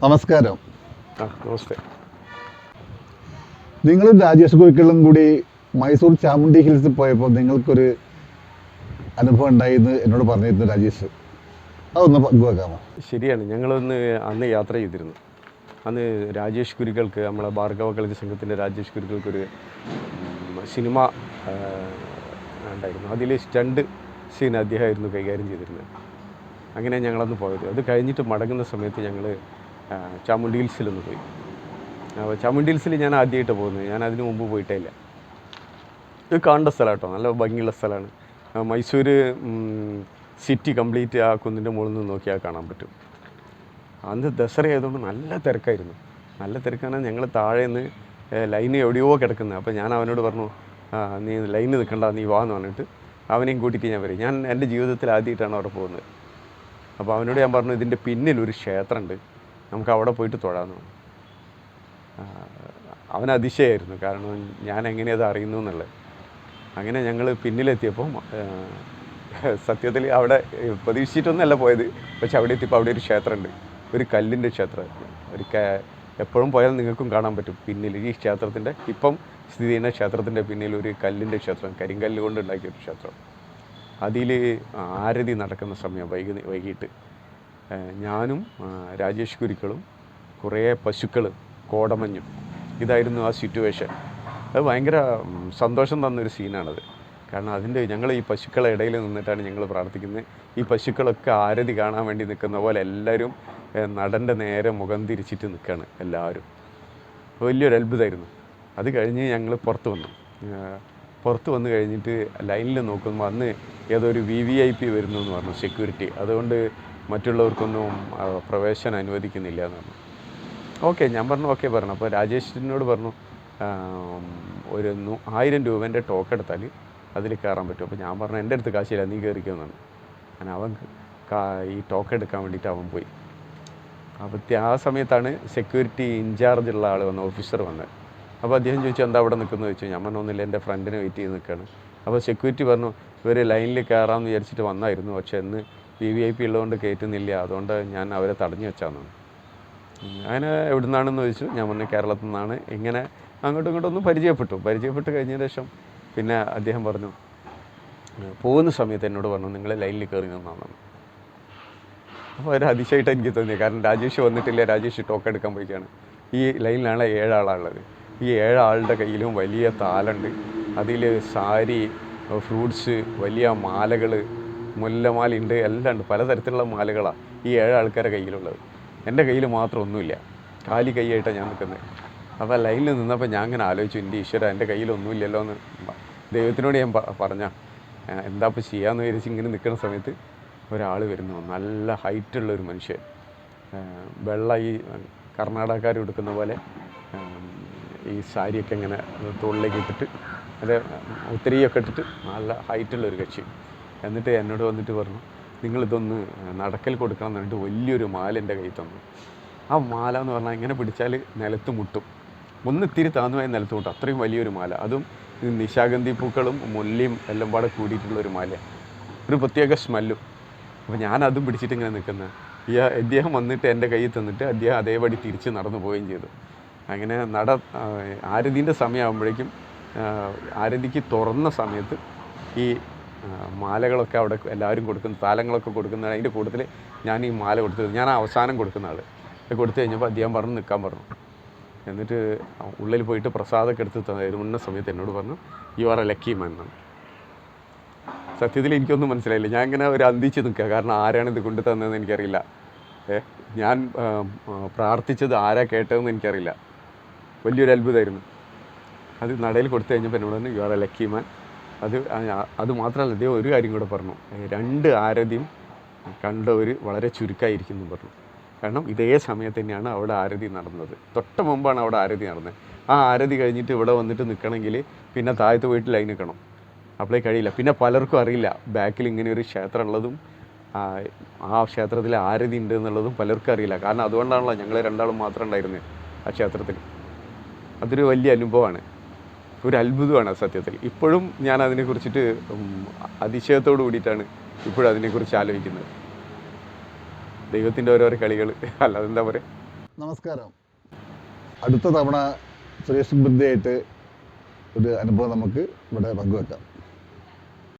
നമസ്കാരം. നമസ്തേ. നിങ്ങളും രാജേഷ് ഗോയിക്കളും കൂടി മൈസൂർ ചാമുണ്ഡി ഹിൽസിൽ പോയപ്പോൾ നിങ്ങൾക്കൊരു അനുഭവം ഉണ്ടായിന്ന് എന്നോട് പറഞ്ഞിരുന്നു രാജേഷ്. അതൊന്ന് പങ്കുവെക്കാമോ? ശരിയാണ്, ഞങ്ങളൊന്ന് അന്ന് യാത്ര ചെയ്തിരുന്നു. അന്ന് രാജേഷ് ഗുരുക്കൾക്ക്, നമ്മളെ ഭാർഗവ കളരി സംഘത്തിൻ്റെ രാജേഷ് ഗുരുക്കൾക്കൊരു സിനിമ ഉണ്ടായിരുന്നു. അതിൽ സ്റ്റണ്ട് സീൻ അദ്ദേഹമായിരുന്നു കൈകാര്യം ചെയ്തിരുന്നത്. അങ്ങനെ ഞങ്ങളന്ന് പോയത്. അത് കഴിഞ്ഞിട്ട് മടങ്ങുന്ന സമയത്ത് ഞങ്ങൾ ചാമുണ്ഡി ഹിൽസിലൊന്ന് പോയി. അപ്പോൾ ചാമുണ്ഡി ഹിൽസിൽ ഞാൻ ആദ്യമായിട്ട് പോകുന്നത്. ഞാൻ അതിന് മുമ്പ് പോയിട്ടേ ഇല്ല. ഇത് കാണേണ്ട സ്ഥലം കേട്ടോ, നല്ല ഭംഗിയുള്ള സ്ഥലമാണ്. മൈസൂർ സിറ്റി കംപ്ലീറ്റ് ആ കുന്നിൻ്റെ മുകളിൽ നിന്ന് നോക്കിയാൽ കാണാൻ പറ്റും. അന്ന് ദസറ ആയതുകൊണ്ട് നല്ല തിരക്കായിരുന്നു. നല്ല തിരക്കാണ്. ഞങ്ങൾ താഴെ നിന്ന് ലൈന് എവിടെയോ കിടക്കുന്നത്. അപ്പോൾ ഞാൻ അവനോട് പറഞ്ഞു, നീ ലൈന് നിൽക്കണ്ട, നീ വാ എന്ന് പറഞ്ഞിട്ട് അവനെയും കൂട്ടിയിട്ട് ഞാൻ വരും. ഞാൻ എൻ്റെ ജീവിതത്തിൽ ആദ്യമായിട്ടാണ് അവിടെ പോകുന്നത്. അപ്പോൾ അവനോട് ഞാൻ പറഞ്ഞു, ഇതിൻ്റെ പിന്നിലൊരു ക്ഷേത്രമുണ്ട്, നമുക്ക് അവിടെ പോയിട്ട് തൊഴാമെന്ന് പറഞ്ഞു. അവൻ അതിശയമായിരുന്നു, കാരണം ഞാൻ എങ്ങനെയത് അറിയുന്നു എന്നുള്ളത്. അങ്ങനെ ഞങ്ങൾ പിന്നിലെത്തിയപ്പോൾ സത്യത്തിൽ അവിടെ പ്രതീക്ഷിച്ചിട്ടൊന്നുമല്ല പോയത്. പക്ഷെ അവിടെ എത്തിയപ്പോൾ അവിടെ ഒരു ക്ഷേത്രമുണ്ട്, ഒരു കല്ലിൻ്റെ ക്ഷേത്രം. എപ്പോഴും പോയാൽ നിങ്ങൾക്കും കാണാൻ പറ്റും പിന്നിൽ ഈ ക്ഷേത്രത്തിൻ്റെ, ഇപ്പം സ്ഥിതി ചെയ്യുന്ന ക്ഷേത്രത്തിൻ്റെ പിന്നിൽ ഒരു കല്ലിൻ്റെ ക്ഷേത്രം, കരിങ്കല്ല് കൊണ്ട് ഉണ്ടാക്കിയൊരു ക്ഷേത്രം. അതിൽ ആരതി നടക്കുന്ന സമയം വൈകിട്ട് ഞാനും രാജേഷ് ഗുരുക്കളും കുറേ പശുക്കൾ, കോടമഞ്ഞും, ഇതായിരുന്നു ആ സിറ്റുവേഷൻ. അത് ഭയങ്കര സന്തോഷം തന്നൊരു സീനാണത്. കാരണം ഞങ്ങൾ ഈ പശുക്കളെ ഇടയിൽ നിന്നിട്ടാണ് ഞങ്ങൾ പ്രാർത്ഥിക്കുന്നത്. ഈ പശുക്കളൊക്കെ ആരതി കാണാൻ വേണ്ടി നിൽക്കുന്ന പോലെ എല്ലാവരും നടൻ്റെ നേരെ മുഖം തിരിച്ചിട്ട് നിൽക്കുകയാണ് എല്ലാവരും. വലിയൊരു അത്ഭുതമായിരുന്നു. അത് കഴിഞ്ഞ് ഞങ്ങൾ പുറത്ത് വന്ന് കഴിഞ്ഞിട്ട് ലൈനിൽ നോക്കുമ്പോൾ അന്ന് ഏതൊരു VVIP വരുന്നു എന്ന് പറഞ്ഞു, സെക്യൂരിറ്റി. അതുകൊണ്ട് മറ്റുള്ളവർക്കൊന്നും പ്രവേശനം അനുവദിക്കുന്നില്ല എന്ന് പറഞ്ഞു. ഓക്കെ, ഞാൻ പറഞ്ഞു ഓക്കെ പറഞ്ഞു. അപ്പോൾ രാജേഷിനോട് പറഞ്ഞു, ഒരു 1000 രൂപേൻ്റെ ടോക്കൺ എടുത്താൽ അതിൽ കയറാൻ പറ്റും. അപ്പോൾ ഞാൻ പറഞ്ഞു, എൻ്റെ അടുത്ത് കാശില്ല, നീ കയറിക്കുമെന്നാണ്. അങ്ങനെ അവൻ ഈ ടോക്കൺ എടുക്കാൻ വേണ്ടിയിട്ട് അവൻ പോയി. അപ്പോൾ ആ സമയത്താണ് സെക്യൂരിറ്റി ഇൻചാർജുള്ള ആൾ വന്ന, ഓഫീസർ വന്നത്. അപ്പോൾ അദ്ദേഹം ചോദിച്ചു, എന്താ അവിടെ നിൽക്കുന്നത് ചോദിച്ചു. ഞാൻ പറഞ്ഞു, ഒന്നുമില്ല, എൻ്റെ ഫ്രണ്ടിനെ വെയിറ്റ് ചെയ്ത് നിൽക്കുകയാണ്. അപ്പോൾ സെക്യൂരിറ്റി പറഞ്ഞു, ഇവർ ലൈനിൽ കയറാമെന്ന് വിചാരിച്ചിട്ട് വന്നായിരുന്നു, പക്ഷേ ഇന്ന് VVIP ഉള്ളതുകൊണ്ട് കയറ്റുന്നില്ല, അതുകൊണ്ട് ഞാൻ അവരെ തടഞ്ഞു വെച്ചാന്നാണ്. അങ്ങനെ എവിടെ നിന്നാണെന്ന് ചോദിച്ചു. ഞാൻ പറഞ്ഞു, കേരളത്തിൽ നിന്നാണ്. ഇങ്ങനെ അങ്ങോട്ടും ഇങ്ങോട്ടൊന്നും പരിചയപ്പെട്ട് കഴിഞ്ഞതിന് ശേഷം പിന്നെ അദ്ദേഹം പറഞ്ഞു, പോകുന്ന സമയത്ത് എന്നോട് പറഞ്ഞു, നിങ്ങൾ ലൈനിൽ കയറി നിന്നാണ്. അപ്പോൾ ഒരു അതിശയമായിട്ട് എനിക്ക് തോന്നിയത്. കാരണം രാജേഷ് വന്നിട്ടില്ല, രാജേഷ് ടോക്കൺ എടുക്കാൻ പോയിക്കാണ്. ഈ ലൈനിലാണ് 7 ആളാണുള്ളത്. ഈ 7 ആളുടെ കയ്യിലും വലിയ താലുണ്ട്. അതിൽ സാരി, ഫ്രൂട്ട്സ്, വലിയ മാലകൾ, മുല്ലമാലയുണ്ട്, എല്ലാം ഉണ്ട്. പലതരത്തിലുള്ള മാലകളാണ് ഈ 7 ആൾക്കാരുടെ കയ്യിലുള്ളത്. എൻ്റെ കയ്യിൽ മാത്രം ഒന്നുമില്ല, കാലി കൈയായിട്ടാണ് ഞാൻ നിൽക്കുന്നത്. അപ്പോൾ ലൈനിൽ നിന്നപ്പോൾ ഞാൻ അങ്ങനെ ആലോചിച്ചു, എൻ്റെ ഈശ്വര, എൻ്റെ കയ്യിലൊന്നുമില്ലല്ലോ എന്ന് ദൈവത്തിനോട് ഞാൻ പറഞ്ഞ എന്താ ഇപ്പോൾ ചെയ്യാമെന്ന് വിചാരിച്ച് ഇങ്ങനെ നിൽക്കുന്ന സമയത്ത് ഒരാൾ വരുന്നു, നല്ല ഹൈറ്റുള്ളൊരു മനുഷ്യൻ. വെള്ള ഈ കർണാടകക്കാർ എടുക്കുന്ന പോലെ ഈ സാരിയൊക്കെ ഇങ്ങനെ തോളിലേക്ക് ഇട്ടിട്ട്, അത് ഉത്തരിയൊക്കെ ഇട്ടിട്ട് നല്ല ഹൈറ്റുള്ളൊരു കക്ഷി. എന്നിട്ട് എന്നോട് വന്നിട്ട് പറഞ്ഞു, നിങ്ങളിതൊന്ന് നടക്കൽ കൊടുക്കണം എന്ന് പറഞ്ഞിട്ട് വലിയൊരു മാല എൻ്റെ കയ്യിൽ തന്നു. ആ മാല എന്ന് പറഞ്ഞാൽ ഇങ്ങനെ പിടിച്ചാൽ നിലത്ത് മുട്ടും, ഒന്നിത്തിരി താന്നുമായി നിലത്ത് മുട്ടും, അത്രയും വലിയൊരു മാല. അതും നിശാഗന്ധി പൂക്കളും മുല്ലയും എല്ലാം പാടെ കൂടിയിട്ടുള്ളൊരു മാല, ഒരു പ്രത്യേക സ്മെല്ലും. അപ്പോൾ ഞാനതും പിടിച്ചിട്ട് ഇങ്ങനെ നിൽക്കുന്നത്. അദ്ദേഹം വന്നിട്ട് എൻ്റെ കയ്യിൽ തന്നിട്ട് അദ്ദേഹം അതേപടി തിരിച്ച് നടന്നു പോവുകയും ചെയ്തു. അങ്ങനെ ആരതിൻ്റെ സമയമാകുമ്പോഴേക്കും, ആരതിക്ക് തുറന്ന സമയത്ത് ഈ മാലകളൊക്കെ അവിടെ എല്ലാവരും കൊടുക്കുന്ന, താലങ്ങളൊക്കെ കൊടുക്കുന്ന, അതിൻ്റെ കൂട്ടത്തിൽ ഞാൻ ഈ മാല കൊടുത്തത്, ഞാൻ അവസാനം കൊടുക്കുന്ന ആൾ. കൊടുത്തു കഴിഞ്ഞപ്പോൾ അദ്ദേഹം പറഞ്ഞു നിൽക്കാൻ പറഞ്ഞു. എന്നിട്ട് ഉള്ളിൽ പോയിട്ട് പ്രസാദമൊക്കെ എടുത്ത് തരുന്ന സമയത്ത് എന്നോട് പറഞ്ഞു, you are A lucky man എന്നാണ്. സത്യത്തിൽ എനിക്കൊന്നും മനസ്സിലായില്ല. ഞാൻ ഇങ്ങനെ ഒരു അന്തിച്ച് നിൽക്കുക, കാരണം ആരാണ് ഇത് കൊണ്ടു തന്നതെന്ന് എനിക്കറിയില്ല. ഞാൻ പ്രാർത്ഥിച്ചത് ആരാ കേട്ടതെന്ന് എനിക്കറിയില്ല. വലിയൊരു അത്ഭുതമായിരുന്നു. അത് നടയിൽ കൊടുത്തു കഴിഞ്ഞപ്പോൾ എന്നോട് പറഞ്ഞു, you are A lucky man. അത് മാത്രമല്ല, അദ്ദേഹം ഒരു കാര്യം കൂടെ പറഞ്ഞു, 2 ആരതിയും കണ്ടവർ വളരെ ചുരുക്കമായിരിക്കുന്നു പറഞ്ഞു. കാരണം ഇതേ സമയത്ത് തന്നെയാണ് അവിടെ ആരതി നടന്നത്, തൊട്ട് മുമ്പാണ് അവിടെ ആരതി നടന്നത്. ആ ആരതി കഴിഞ്ഞിട്ട് ഇവിടെ വന്നിട്ട് നിൽക്കണമെങ്കിൽ പിന്നെ താഴത്ത് പോയിട്ട് ലൈൻ നിൽക്കണം, അപ്പോഴേ കഴിയില്ല. പിന്നെ പലർക്കും അറിയില്ല ബാക്കിൽ ഇങ്ങനെ ഒരു ക്ഷേത്രം ഉള്ളതും ആ ക്ഷേത്രത്തിൽ ആരതി ഉണ്ട് എന്നുള്ളതും പലർക്കും അറിയില്ല. കാരണം അതുകൊണ്ടാണല്ലോ ഞങ്ങൾ 2 ആളും മാത്രം ഉണ്ടായിരുന്നത് ആ ക്ഷേത്രത്തിൽ. അതൊരു വലിയ അനുഭവമാണ്. ഒരു അത്ഭുതമാണ് സത്യത്തിൽ. ഇപ്പോഴും ഞാൻ അതിനെക്കുറിച്ചിട്ട് അതിശയത്തോടു കൂടിയിട്ടാണ് ഇപ്പോഴും അതിനെക്കുറിച്ച് ആലോചിക്കുന്നത്. ദൈവത്തിൻ്റെ ഓരോരോ കളികൾ, അല്ലാതെ എന്താ പറയുക. നമസ്കാരം. അടുത്ത തവണ സുരേഷ് ബൃന്ദയായിട്ട് ഒരു അനുഭവം നമുക്ക് ഇവിടെ പങ്കുവെക്കാം.